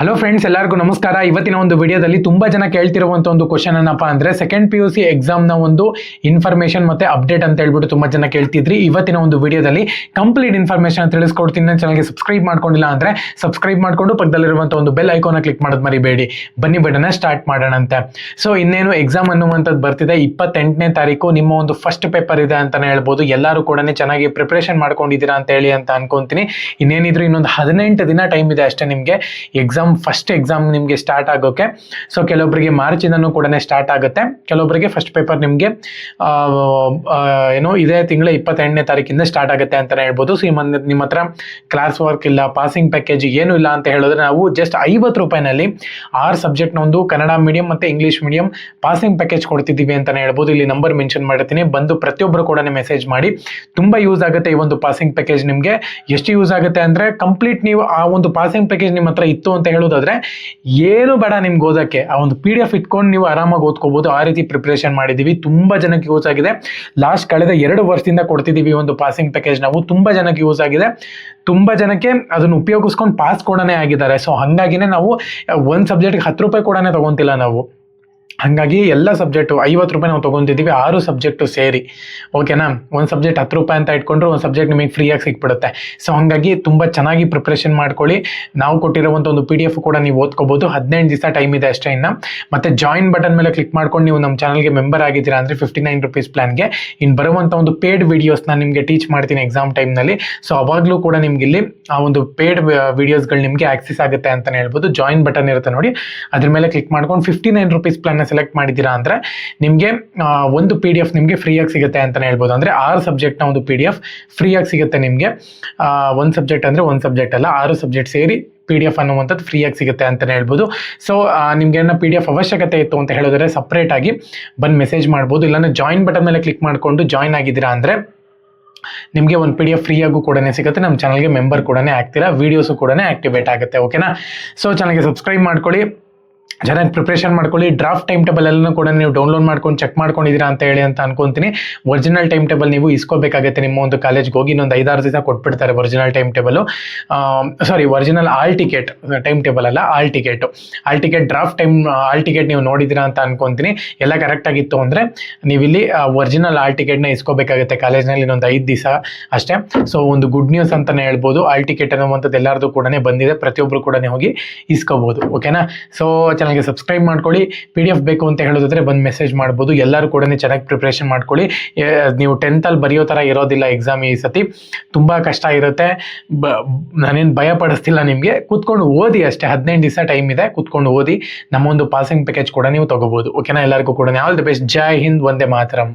Hello friends, ಎಲ್ಲರಿಗೂ ನಮಸ್ಕಾರ. ಇವತ್ತಿನ ಒಂದು ವಿಡಿಯೋದಲ್ಲಿ ತುಂಬಾ ಜನ ಕೇಳ್ತಿರುವಂತ ಒಂದು ಕ್ವಶನ್ ಏನಪ್ಪಾ ಅಂದ್ರೆ ಸೆಕೆಂಡ್ PUC ಎಕ್ಸಾಮ್ ನ ಒಂದು ಇನ್ಫಾರ್ಮೇಶನ್ ಮತ್ತೆ ಅಪ್ಡೇಟ್ ಅಂತ ಹೇಳ್ಬಿಟ್ಟು ತುಂಬಾ ಜನ ಕೇಳ್ತಿದ್ರಿ. ಇವತ್ತಿನ ಒಂದು ವಿಡಿಯೋದಲ್ಲಿ ಕಂಪ್ಲೀಟ್ ಇನ್ಫಾರ್ಮೇಶನ್ ತಿಳಿಸ್ಕೊಡ್ತೀನಿ. ನನ್ನ ಚಾನಲ್ಗೆ ಸಬ್ಸ್ಕ್ರೈಬ್ ಮಾಡ್ಕೊಂಡಿಲ್ಲ ಅಂದ್ರೆ ಸಬ್ಸ್ಕ್ರೈಬ್ ಮಾಡ್ಕೊಂಡು ಪಕ್ಕದಲ್ಲಿರುವಂತ ಒಂದು ಬೆಲ್ ಐಕಾನ್ ಕ್ಲಿಕ್ ಮಾಡೋದು ಮರಿಬೇಡಿ. ಬನ್ನಿ ಬಟನ್ ಸ್ಟಾರ್ಟ್ ಮಾಡೋಣಂತೆ. ಸೊ ಇನ್ನೇನು ಎಕ್ಸಾಮ್ ಅನ್ನುವಂಥದ್ದು ಬರ್ತಿದೆ. 28ನೇ ತಾರೀಕು ನಿಮ್ಮ ಒಂದು ಫಸ್ಟ್ ಪೇಪರ್ ಇದೆ ಅಂತಾನೆ ಹೇಳ್ಬೋದು. ಎಲ್ಲರೂ ಕೂಡ ಚೆನ್ನಾಗಿ ಪ್ರಿಪರೇಷನ್ ಮಾಡ್ಕೊಂಡಿದ್ದೀರಾ ಅಂತ ಹೇಳಿ ಅಂತ ಅನ್ಕೊಂತೀನಿ. ಇನ್ನೇನಿದ್ರು ಇನ್ನೊಂದು 18 ದಿನ ಟೈಮ್ ಇದೆ ಅಷ್ಟೇ ನಿಮ್ಗೆ ಫಸ್ಟ್ ಎಕ್ಸಾಮ್ ನಿಮಗೆ ಸ್ಟಾರ್ಟ್ ಆಗೋಕೆ. ಸೊ ಕೆಲವೊಬ್ಬರಿಗೆ ಮಾರ್ಚ್ ಇಂದನೂ ಕೂಡ ಸ್ಟಾರ್ಟ್ ಆಗುತ್ತೆ, ಕೆಲವೊಬ್ಬರಿಗೆ ಫಸ್ಟ್ ಪೇಪರ್ ನಿಮಗೆ ಇದೇ ತಿಂಗಳ 28ನೇ ತಾರೀಕಿಂದ ಸ್ಟಾರ್ಟ್ ಆಗುತ್ತೆ ಅಂತಾನೆ ಹೇಳ್ಬೋದು. ಸೊ ನಿಮ್ಮ ಹತ್ರ ಕ್ಲಾಸ್ ವರ್ಕ್ ಇಲ್ಲ, ಪಾಸಿಂಗ್ ಪ್ಯಾಕೇಜ್ ಏನು ಇಲ್ಲ ಅಂತ ಹೇಳಿದ್ರೆ ನಾವು ಜಸ್ಟ್ 50 ರೂಪಾಯಿನಲ್ಲಿ 6 ಸಬ್ಜೆಕ್ಟ್ನ ಒಂದು ಕನ್ನಡ ಮೀಡಿಯಂ ಮತ್ತೆ ಇಂಗ್ಲಿಷ್ ಮೀಡಿಯಂ ಪಾಸಿಂಗ್ ಪ್ಯಾಕೇಜ್ ಕೊಡ್ತಿದ್ದೀವಿ ಅಂತಾನೆ ಹೇಳ್ಬೋದು. ಇಲ್ಲಿ ನಂಬರ್ ಮೆನ್ಷನ್ ಮಾಡಿರ್ತೀನಿ, ಬಂದು ಪ್ರತಿಯೊಬ್ಬರು ಕೂಡ ಮೆಸೇಜ್ ಮಾಡಿ. ತುಂಬಾ ಯೂಸ್ ಆಗುತ್ತೆ ಈ ಒಂದು ಪಾಸಿಂಗ್ ಪ್ಯಾಕೇಜ್. ನಿಮಗೆ ಎಷ್ಟು ಯೂಸ್ ಆಗುತ್ತೆ ಅಂದ್ರೆ ಕಂಪ್ಲೀಟ್ ನೀವು ಆ ಒಂದು ಪಾಸಿಂಗ್ ಪ್ಯಾಕೇಜ್ ನಿಮ್ಮ ಹತ್ರ ಇತ್ತು ಅಂತ ಹೇಳೋದಾದ್ರೆ ಏನು ಬೇಡ ನಿಮ್ಗೆ ಓದಕ್ಕೆ, ಆ ಒಂದು PDF ಇಟ್ಕೊಂಡು ನೀವು ಆರಾಮಾಗಿ ಓದ್ಕೋಬಹುದು. ಆ ರೀತಿ ಪ್ರಿಪರೇಷನ್ ಮಾಡಿದೀವಿ. ತುಂಬಾ ಜನಕ್ಕೆ ಯೂಸ್ ಆಗಿದೆ. ಕಳೆದ 2 ವರ್ಷದಿಂದ ಕೊಡ್ತಿದೀವಿ ಒಂದು ಪಾಸಿಂಗ್ ಪ್ಯಾಕೇಜ್ ನಾವು. ತುಂಬಾ ಜನಕ್ಕೆ ಯೂಸ್ ಆಗಿದೆ, ತುಂಬಾ ಜನಕ್ಕೆ ಅದನ್ನು ಉಪಯೋಗಿಸ್ಕೊಂಡು ಪಾಸ್ ಕೂಡ ಆಗಿದ್ದಾರೆ. ಸೊ ಹಂಗಾಗಿನೇ ನಾವು ಒಂದು ಸಬ್ಜೆಕ್ಟ್ಗೆ 10 ರೂಪಾಯಿ ಕೂಡ ತಗೊಂತಿಲ್ಲ ನಾವು. ಹಾಗಾಗಿ ಎಲ್ಲ ಸಬ್ಜೆಕ್ಟು 50 ರೂಪಾಯಿ ನಾವು ತೊಗೊತಿದ್ದೀವಿ, 6 ಸಬ್ಜೆಕ್ಟು ಸೇರಿ. ಓಕೆನಾ? ಒಂದು ಸಬ್ಜೆಕ್ಟ್ 10 ರೂಪಾಯಿ ಅಂತ ಇಟ್ಕೊಂಡ್ರೆ ಒಂದು ಸಬ್ಜೆಕ್ಟ್ ನಿಮಗೆ ಫ್ರೀಯಾಗಿ ಸಿಕ್ಬಿಡುತ್ತೆ. ಸೊ ಹಾಗಾಗಿ ತುಂಬ ಚೆನ್ನಾಗಿ ಪ್ರಿಪ್ರೇಷನ್ ಮಾಡ್ಕೊಳ್ಳಿ. ನಾವು ಕೊಟ್ಟಿರುವಂಥ ಒಂದು PDF ಕೂಡ ನೀವು ಓದ್ಕೋಬೋದು. 15 ದಿವಸ ಟೈಮ್ ಇದೆ ಅಷ್ಟೇ ಇನ್ನು. ಮತ್ತೆ ಜಾಯಿನ್ ಬಟನ್ ಮೇಲೆ ಕ್ಲಿಕ್ ಮಾಡ್ಕೊಂಡು ನೀವು ನಮ್ಮ ಚಾನಲ್ಗೆ ಮೆಂಬರ್ ಆಗಿದ್ದೀರಾ ಅಂದರೆ 59 ರೂಪೀಸ್ ಪ್ಲಾನ್ಗೆ ಇನ್ನು ಬರುವಂಥ ಒಂದು ಪೇಡ್ ವಿಡಿಯೋಸ್ನ ನಿಮಗೆ ಟೀಚ್ ಮಾಡ್ತೀನಿ ಎಕ್ಸಾಮ್ ಟೈಮ್ನಲ್ಲಿ. ಸೊ ಅವಾಗಲೂ ಕೂಡ ನಿಮ್ಗೆ ಇಲ್ಲಿ ಆ ಒಂದು ಪೇಡ್ ವಿಡಿಯೋಸ್ಗಳು ನಿಮಗೆ ಆಕ್ಸೆಸ್ ಆಗುತ್ತೆ ಅಂತಲೇ ಹೇಳ್ಬೋದು. ಜಾಯಿನ್ ಬಟನ್ ಇರುತ್ತೆ ನೋಡಿ, ಅದ್ರ ಮೇಲೆ ಕ್ಲಿಕ್ ಮಾಡ್ಕೊಂಡು 59 ರೂಪೀಸ್ ಪ್ಲಾನ್ ಸೆಲೆಕ್ಟ್ ಮಾಡಿದ್ದೀರಾ ಅಂದ್ರೆ ನಿಮಗೆ ಒಂದು PDF ನಿಮಗೆ ಫ್ರೀಯಾಗಿ ಸಿಗುತ್ತೆ ಅಂತಾನೆ ಹೇಳ್ಬೋದು. ಅಂದ್ರೆ 6 ಸಬ್ಜೆಕ್ಟ್ನ ಒಂದು PDF ಫ್ರೀಯಾಗಿ ಸಿಗುತ್ತೆ ನಿಮಗೆ. ಒಂದು ಸಬ್ಜೆಕ್ಟ್ ಅಂದ್ರೆ ಒಂದು ಸಬ್ಜೆಕ್ಟ್ ಅಲ್ಲ, 6 ಸಬ್ಜೆಕ್ಟ್ ಸೇರಿ PDF ಅನ್ನುವಂಥದ್ದು ಫ್ರೀಯಾಗಿ ಸಿಗುತ್ತೆ ಅಂತಾನೆ ಹೇಳ್ಬೋದು. ಸೊ ನಿಮ್ಗೆ ಏನೋ PDF ಅವಶ್ಯಕತೆ ಇತ್ತು ಅಂತ ಹೇಳಿದ್ರೆ ಸಪ್ರೇಟ್ ಆಗಿ ಬಂದು ಮೆಸೇಜ್ ಮಾಡ್ಬೋದು. ಇಲ್ಲಾಂದ್ರೆ ಜಾಯಿನ್ ಬಟನ್ ಮೇಲೆ ಕ್ಲಿಕ್ ಮಾಡಿಕೊಂಡು ಜಾಯಿನ್ ಆಗಿದ್ದೀರಾ ಅಂದ್ರೆ ನಿಮಗೆ ಒಂದು PDF ಫ್ರೀಯಾಗೂ ಕೂಡ ಸಿಗುತ್ತೆ. ನಮ್ಮ ಚಾನಲ್ಗೆ ಮೆಂಬರ್ ಕೂಡ ಆಗ್ತೀರಾ, ವೀಡಿಯೋಸು ಕೂಡ ಆಕ್ಟಿವೇಟ್ ಆಗುತ್ತೆ. ಓಕೆನಾ? ಸೊ ಚಾನಲ್ಗೆ ಸಬ್ಸ್ಕ್ರೈಬ್ ಮಾಡ್ಕೊಳ್ಳಿ, ಚೆನ್ನಾಗಿ ಪ್ರಿಪ್ರೇಷನ್ ಮಾಡ್ಕೊಳ್ಳಿ. ಡ್ರಾಫ್ಟ್ ಟೈಮ್ ಟೇಬಲ್ ಎಲ್ಲನೂ ಕೂಡ ನೀವು ಡೌನ್ಲೋಡ್ ಮಾಡ್ಕೊಂಡು ಚೆಕ್ ಮಾಡ್ಕೊಂಡಿದ್ದೀರಾ ಅಂತ ಹೇಳಿ ಅಂತ ಅನ್ಕೊಂತೀನಿ. ಒರಿಜಿನಲ್ ಟೈಮ್ ಟೇಬಲ್ ನೀವು ಇಸ್ಕೋಬೇಕಾಗುತ್ತೆ. ನಿಮ್ಮ ಒಂದು ಕಾಲೇಜ್ಗೆ ಹೋಗಿ ಇನ್ನೊಂದು 5-6 ದಿವಸ ಕೊಟ್ಬಿಡ್ತಾರೆ original time table. Original hall ticket, time table ಅಲ್ಲ, hall ticket draft time hall ticket ನೀವು ನೋಡಿದ್ದೀರಾ ಅಂತ ಅನ್ಕೊಂತೀನಿ. ಎಲ್ಲ ಕರೆಕ್ಟ್ ಆಗಿತ್ತು ಅಂದರೆ ನೀವಿಲ್ಲಿ ಒರಿಜಿನಲ್ ಆಲ್ ಟಿಕೆಟ್ನ ಇಸ್ಕೋಬೇಕಾಗುತ್ತೆ ಕಾಲೇಜ್ನಲ್ಲಿ ಇನ್ನೊಂದು 5 ದಿವಸ ಅಷ್ಟೇ. ಸೊ ಒಂದು ಗುಡ್ ನ್ಯೂಸ್ ಅಂತಲೇ ಹೇಳ್ಬೋದು. ಆಲ್ ಟಿಕೆಟ್ ಅನ್ನುವಂಥದ್ದು ಎಲ್ಲರದು ಕೂಡ ಬಂದಿದೆ, ಪ್ರತಿಯೊಬ್ಬರು ಕೂಡ ಹೋಗಿ ಇಸ್ಕೋಬೋದು. ಓಕೆನಾ? ಸೊ ಚಾನಲ್ಗೆ ಸಬ್ಸ್ಕ್ರೈಬ್ ಮಾಡ್ಕೊಳ್ಳಿ. PDF ಬೇಕು ಅಂತ ಹೇಳೋದಾದ್ರೆ ಬಂದು ಮೆಸೇಜ್ ಮಾಡ್ಬೋದು. ಎಲ್ಲರೂ ಕೂಡ ಚೆನ್ನಾಗಿ ಪ್ರಿಪ್ರೇಷನ್ ಮಾಡ್ಕೊಳ್ಳಿ. ನೀವು 10th ಅಲ್ಲಿ ಬರೆಯೋ ಥರ ಇರೋದಿಲ್ಲ ಎಕ್ಸಾಮ್ ಈ ಸತಿ. ತುಂಬ ಕಷ್ಟ ಇರುತ್ತೆ. ನಾನೇನು ಭಯ ಪಡಿಸ್ತಿಲ್ಲ ನಿಮಗೆ. ಕೂತ್ಕೊಂಡು ಓದಿ ಅಷ್ಟೇ, 15 ದಿವಸ ಟೈಮ್ ಇದೆ, ಕೂತ್ಕೊಂಡು ಓದಿ. ನಮ್ಮ ಒಂದು ಪಾಸಿಂಗ್ ಪ್ಯಾಕೇಜ್ ಕೂಡ ನೀವು ತಗೋಬೋದು. ಓಕೆನಾ? ಎಲ್ಲರಿಗೂ ಕೂಡ all the best. Jai Hind, Vande Mataram.